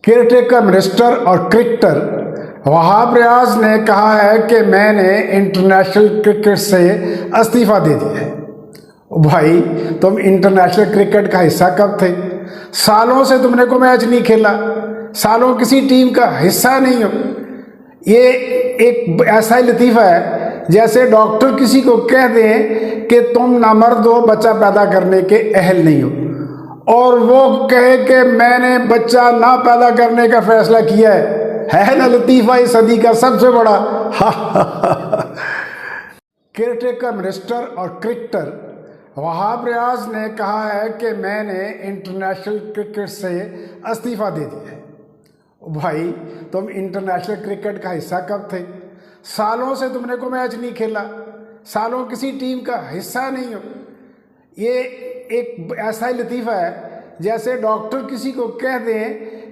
Care taker minister اور cricketer Wahab Riaz نے کہا ہے کہ میں نے انٹرنیشنل کرکٹ سے استعفیٰ دے دیا ہے۔ بھائی تم انٹرنیشنل کرکٹ کا حصہ کب تھے؟ سالوں سے تم نے کوئی میچ نہیں کھیلا، سالوں کسی ٹیم کا حصہ نہیں ہو۔ یہ ایک ایسا ہی لطیفہ ہے جیسے ڈاکٹر کسی کو کہہ دیں کہ تم نامرد ہو، بچہ پیدا کرنے کے اہل نہیں ہو، اور وہ کہے کہ میں نے بچہ نہ پیدا کرنے کا فیصلہ کیا ہے نا لطیفہ اس صدی کا سب سے بڑا۔ کیئر ٹیکر منسٹر اور کرکٹر وہاب ریاض نے کہا ہے کہ میں نے انٹرنیشنل کرکٹ سے استعفیٰ دے دیا ہے۔ بھائی تم انٹرنیشنل کرکٹ کا حصہ کب تھے؟ سالوں سے تم نے کوئی میچ نہیں کھیلا، سالوں کسی ٹیم کا حصہ نہیں ہو۔ یہ ایک ایسا ہی لطیفہ ہے جیسے ڈاکٹر کسی کو کہہ دیں